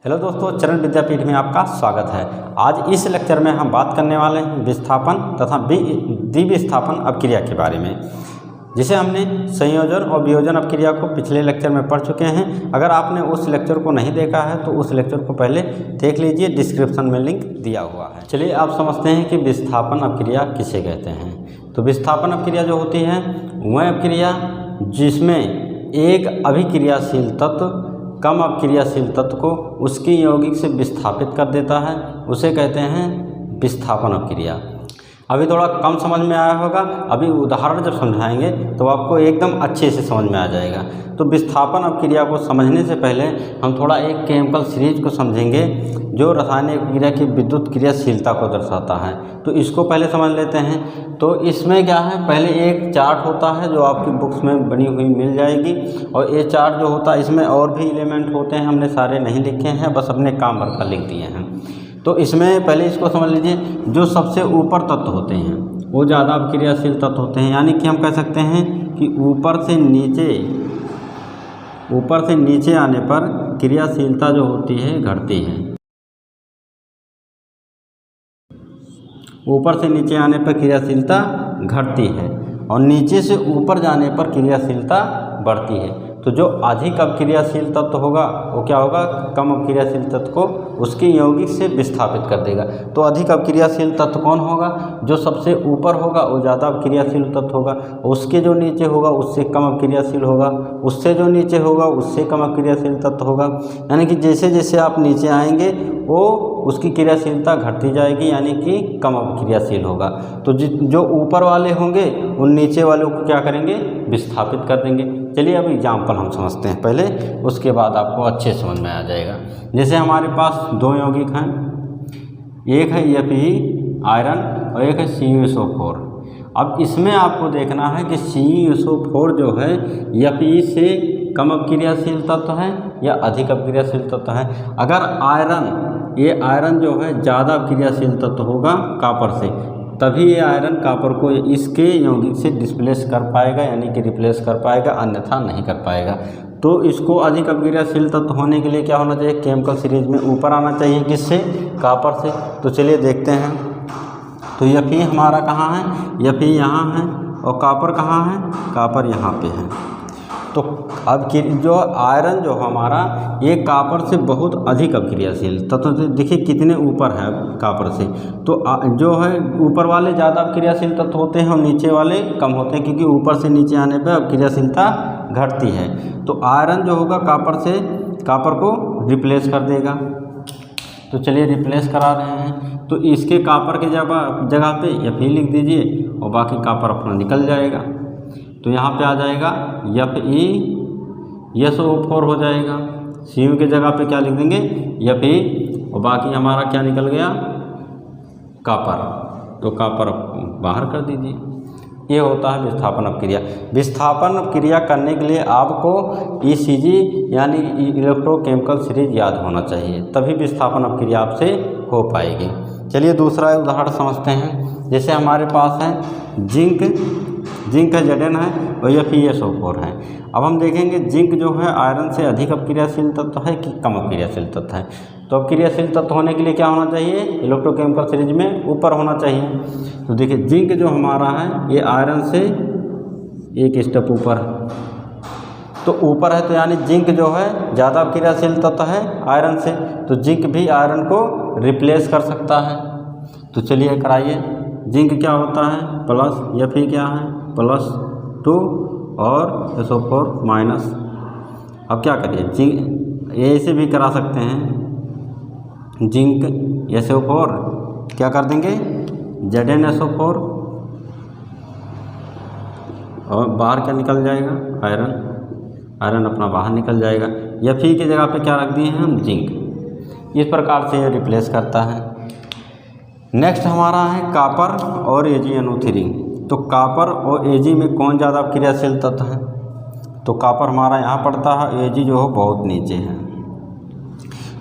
Hello दोस्तों, चरण विद्यापीठ में आपका स्वागत है। आज इस लेक्चर में हम बात करने वाले हैं विस्थापन तथा द्विविस्थापन अपक्रिया के बारे में, जिसे हमने संयोजन और वियोजन अपक्रिया को पिछले लेक्चर में पढ़ चुके हैं। अगर आपने उस लेक्चर को नहीं देखा है तो उस लेक्चर को पहले देख लीजिए, डिस्क्रिप्शन में लिंक दिया हुआ है। चलिए आप समझते हैं कि विस्थापन अपक्रिया किसे कहते हैं। तो विस्थापन अपक्रिया जो होती है वह अपक्रिया जिसमें एक अभिक्रियाशील तत्व कम अपक्रियाशील तत्व को उसकी यौगिक से विस्थापित कर देता है, उसे कहते हैं विस्थापन अपक्रिया। अभी थोड़ा कम समझ में आया होगा, अभी उदाहरण जब समझाएंगे तो आपको एकदम अच्छे से समझ में आ जाएगा। तो विस्थापन अपक्रिया को समझने से पहले हम थोड़ा एक केमिकल सीरीज को समझेंगे जो रासायनिक क्रिया की विद्युत क्रियाशीलता को दर्शाता है। तो इसको पहले समझ लेते हैं। तो इसमें क्या है, पहले एक चार्ट होता है जो आपकी बुक्स में बनी हुई मिल जाएगी, और ये चार्ट जो होता है इसमें और भी एलिमेंट होते हैं, हमने सारे नहीं लिखे हैं, बस अपने काम भर का लिख दिए हैं। तो इसमें पहले इसको समझ लीजिए, जो सबसे ऊपर तत्व होते हैं वो ज़्यादा अपक्रियाशील तत्व होते हैं, यानी कि हम कह सकते हैं कि ऊपर से नीचे आने पर क्रियाशीलता जो होती है घटती है। ऊपर से नीचे आने पर क्रियाशीलता घटती है और नीचे से ऊपर जाने पर क्रियाशीलता बढ़ती है। तो जो अधिक अपक्रियाशील तत्व होगा वो क्या होगा, कम अपक्रियाशील तत्व को उसकी यौगिक से विस्थापित कर देगा। तो अधिक अपक्रियाशील तत्व कौन होगा, जो सबसे ऊपर होगा वो ज़्यादा अपक्रियाशील तत्व होगा, उसके जो नीचे होगा उससे कम अपक्रियाशील होगा, उससे जो नीचे होगा उससे कम अपक्रियाशील तत्व होगा। यानी कि जैसे जैसे आप नीचे आएंगे वो उसकी क्रियाशीलता घटती जाएगी, यानी कि कम अपक्रियाशील होगा। तो जो ऊपर वाले होंगे उन नीचे वालों को क्या करेंगे, विस्थापित कर देंगे। चलिए अब एग्जाम्पल हम समझते हैं पहले, उसके बाद आपको अच्छे समझ में आ जाएगा। जैसे हमारे पास दो यौगिक हैं, एक है Fe आयरन और एक है CuSO4। अब इसमें आपको देखना है कि CuSO4 जो है Fe से कम अपक्रियाशील तत्व है या अधिक अपक्रियाशील तत्व है। अगर आयरन जो है ज़्यादा अपक्रियाशील तत्व होगा कापर से, तभी ये आयरन कापर को इसके यौगिक से डिस्प्लेस कर पाएगा, यानी कि रिप्लेस कर पाएगा, अन्यथा नहीं कर पाएगा। तो इसको अधिक अपक्रियाशील तत्व होने के लिए क्या होना चाहिए, केमिकल सीरीज में ऊपर आना चाहिए, किससे, कापर से। तो चलिए देखते हैं। तो Fe हमारा कहाँ है, Fe यहाँ है, और कापर कहाँ है, कापर यहाँ पे है। तो अब जो आयरन जो हमारा ये कापर से बहुत अधिक अपक्रियाशील तत्व, देखिए कितने ऊपर है कापर से। तो जो है ऊपर वाले ज़्यादा अपक्रियाशील तत्व होते हैं और नीचे वाले कम होते हैं, क्योंकि ऊपर से नीचे आने पर अपक्रियाशीलता घटती है। तो आयरन जो होगा कापर को रिप्लेस कर देगा। तो चलिए रिप्लेस करा रहे हैं, तो इसके कापर के जगह पे Fe लिख दीजिए और बाकी कापर अपना निकल जाएगा। तो यहाँ पे आ जाएगा FeSO4 हो जाएगा। Cu के जगह पे क्या लिख देंगे, Fe, और बाकी हमारा क्या निकल गया, कापर। तो कापर बाहर कर दीजिए। ये होता है विस्थापन अपक्रिया। विस्थापन अपक्रिया करने के लिए आपको ECG यानी इलेक्ट्रोकेमिकल सीरीज याद होना चाहिए, तभी विस्थापन अपक्रिया आपसे हो पाएगी। चलिए दूसरा उदाहरण समझते हैं। जैसे हमारे पास है जिंक है, Zn है, और FeSO4 है। अब हम देखेंगे जिंक जो है आयरन से अधिक अपक्रियाशील तत्व है कि कम अपक्रियाशील तत्व है। तो अपक्रियाशील तत्व होने के लिए क्या होना चाहिए, इलेक्ट्रोकेमिकल सीरीज में ऊपर होना चाहिए। तो देखिए जिंक जो हमारा है ये आयरन से एक स्टेप ऊपर है। तो ऊपर है तो यानी जिंक जो है ज़्यादा अपक्रियाशील तत्व है आयरन से, तो जिंक भी आयरन को रिप्लेस कर सकता है। तो चलिए कराइए। जिंक क्या होता है, प्लस, Fe क्या है, +2 और SO4 माइनस। अब क्या करिए, जिंक ऐसे भी करा सकते हैं, जिंक SO4 क्या कर देंगे, ZnSO4, और बाहर क्या निकल जाएगा, आयरन अपना बाहर निकल जाएगा। Fe की जगह पे क्या रख दिए हैं हम, जिंक। इस प्रकार से ये रिप्लेस करता है। नेक्स्ट हमारा है कापर और AgNO3। तो कापर और Ag में कौन ज़्यादा अपक्रियाशील तत्व है, तो कापर हमारा यहाँ पड़ता है, Ag जो है बहुत नीचे है।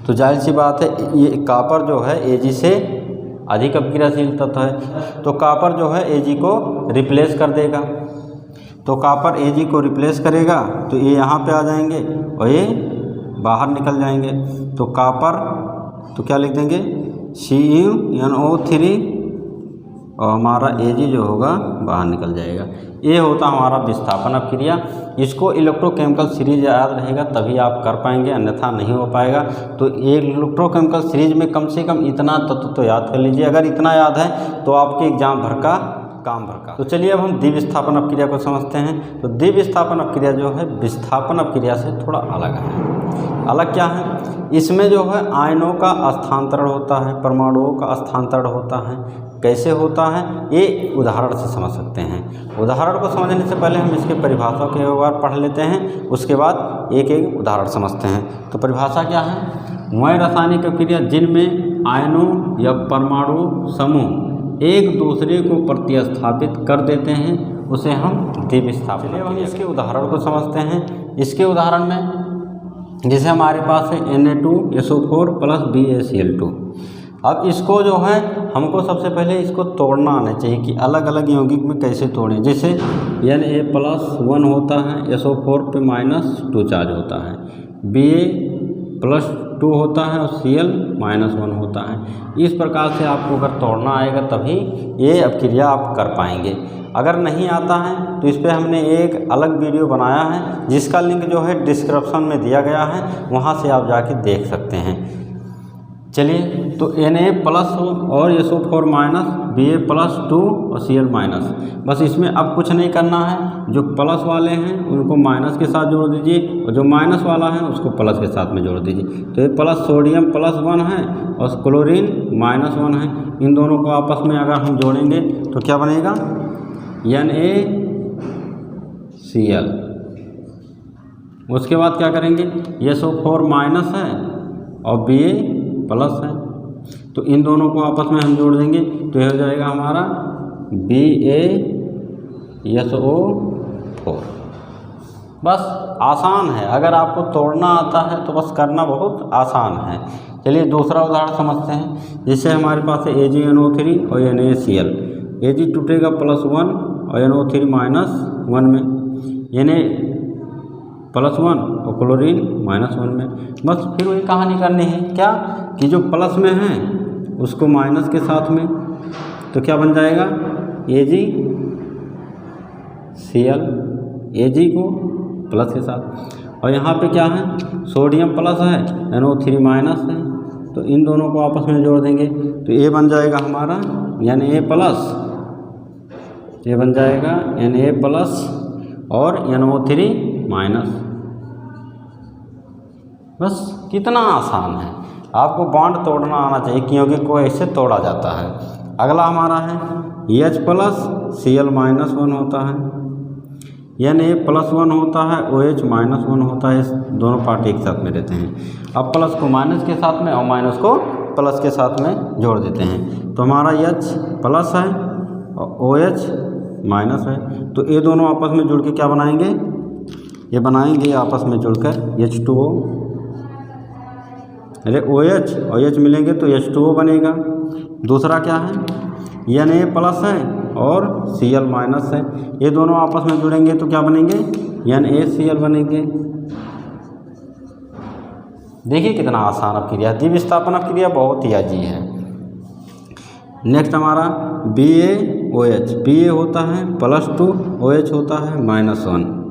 तो जाहिर सी बात है ये कापर जो है Ag से अधिक अपक्रियाशील तत्व है, तो कापर जो है Ag को रिप्लेस कर देगा। तो कापर Ag को रिप्लेस करेगा तो ये यहाँ पे आ जाएंगे और ये बाहर निकल जाएंगे। तो कॉपर तो क्या लिख देंगे CuNO3 और हमारा Ag जो होगा बाहर निकल जाएगा। ये होता हमारा विस्थापन अपक्रिया। इसको इलेक्ट्रोकेमिकल सीरीज याद रहेगा तभी आप कर पाएंगे, अन्यथा नहीं हो पाएगा। तो ये इलेक्ट्रोकेमिकल सीरीज में कम से कम इतना तत्व तो याद कर लीजिए। अगर इतना याद है तो आपके एग्जाम भर का काम भर का। तो चलिए अब हम द्विविस्थापन अपक्रिया को समझते हैं। तो द्विविस्थापन अपक्रिया जो है विस्थापन अपक्रिया से थोड़ा अलग है। अलग क्या है? इसमें जो है आयनों का स्थानांतरण होता है, परमाणुओं का स्थानांतरण होता है। कैसे होता है ये उदाहरण से समझ सकते हैं। उदाहरण को समझने से पहले हम इसके परिभाषा के एक बार पढ़ लेते हैं, उसके बाद एक एक उदाहरण समझते हैं। तो परिभाषा क्या है? वह रासायनिक अपक्रिया जिनमें आयनों या परमाणु समूह एक दूसरे को प्रतिस्थापित कर देते हैं उसे हम द्विविस्थापन। हम इसके उदाहरण को समझते हैं। इसके उदाहरण में जैसे हमारे पास है Na2SO4 + BaCl2। अब इसको जो है हमको सबसे पहले इसको तोड़ना आना चाहिए कि अलग अलग यौगिक में कैसे तोड़ें। जैसे Na+1 होता है, SO4 पे -2 चार्ज होता है, Ba+2 होता है और Cl-1 होता है। इस प्रकार से आपको अगर तोड़ना आएगा तभी ये अपक्रिया आप कर पाएंगे। अगर नहीं आता है तो इस पर हमने एक अलग वीडियो बनाया है जिसका लिंक जो है डिस्क्रिप्शन में दिया गया है, वहाँ से आप जाके देख सकते हैं। चलिए तो Na+ और SO4- Ba+2 और Cl-, बस इसमें अब कुछ नहीं करना है। जो प्लस वाले हैं उनको माइनस के साथ जोड़ दीजिए और जो माइनस वाला है उसको प्लस के साथ में जोड़ दीजिए। तो ये प्लस सोडियम +1 है और क्लोरीन -1 है। इन दोनों को आपस में अगर हम जोड़ेंगे तो क्या बनेगा? NaCl। उसके बाद क्या करेंगे? SO4- है और Ba+ है, तो इन दोनों को आपस में हम जोड़ देंगे तो यह हो जाएगा हमारा BaSO4। बस आसान है। अगर आपको तोड़ना आता है तो बस करना बहुत आसान है। चलिए दूसरा उदाहरण समझते हैं। जैसे हमारे पास है AgNO3 और NaCl। Ag टूटेगा +1 और NO3 -1 में, Na+1 और क्लोरीन -1 में। बस फिर वही कहानी करनी है क्या कि जो प्लस में है उसको माइनस के साथ में, तो क्या बन जाएगा? AgCl, Ag को प्लस के साथ। और यहाँ पे क्या है? सोडियम प्लस है, NO3- है, तो इन दोनों को आपस में जोड़ देंगे तो ये बन जाएगा हमारा Na+, ये बन जाएगा Na+ और NO3-। बस कितना आसान है। आपको बॉन्ड तोड़ना आना चाहिए क्योंकि कोई ऐसे तोड़ा जाता है। अगला हमारा है H+ Cl-1 होता है, Na+1 होता है, OH-1 होता है। दोनों पार्ट एक साथ में रहते हैं। अब प्लस को माइनस के साथ में और माइनस को प्लस के साथ में जोड़ देते हैं तो हमारा H+ है और OH- है। तो ये दोनों आपस में जुड़ के क्या बनाएंगे? ये बनाएंगे आपस में जुड़कर H2O। अरे OH और H मिलेंगे तो H2O बनेगा। दूसरा क्या है? Na+ है और Cl- है। ये दोनों आपस में जुड़ेंगे तो क्या बनेंगे? NaCl बनेंगे। देखिए कितना आसान अपक्रिया। द्विविस्थापन अपक्रिया बहुत ही ईजी है। नेक्स्ट हमारा BaOH। Ba होता है +2, OH होता है -1,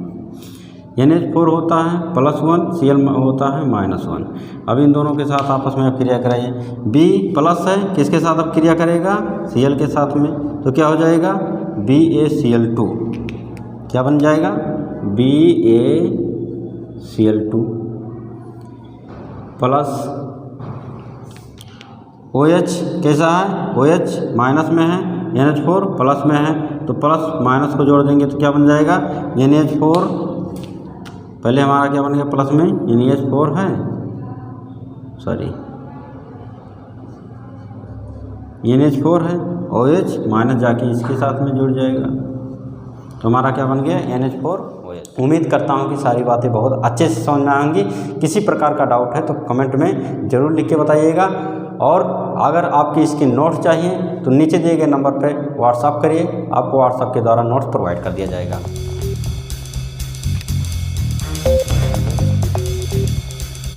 NH4 होता है +1, Cl होता है -1। अब इन दोनों के साथ आपस में अपक्रिया कराइए। B+ है, किसके साथ अपक्रिया करेगा? Cl के साथ में, तो क्या हो जाएगा? BaCl2। क्या बन जाएगा? BaCl2 प्लस OH कैसा है? OH- में है, NH4 प्लस में है, तो प्लस माइनस को जोड़ देंगे तो क्या बन जाएगा? NH4। पहले हमारा क्या बन गया? प्लस में NH4 है, सॉरी NH4 है, OH- जाके इसके साथ में जुड़ जाएगा तो हमारा क्या बन गया? NH4OH। उम्मीद करता हूँ कि सारी बातें बहुत अच्छे से समझ में आएंगी। किसी प्रकार का डाउट है तो कमेंट में ज़रूर लिख के बताइएगा। और अगर आपकी इसकी नोट्स चाहिए तो नीचे दिए गए नंबर पर व्हाट्सअप करिए, आपको व्हाट्सअप के द्वारा नोट्स प्रोवाइड कर दिया जाएगा।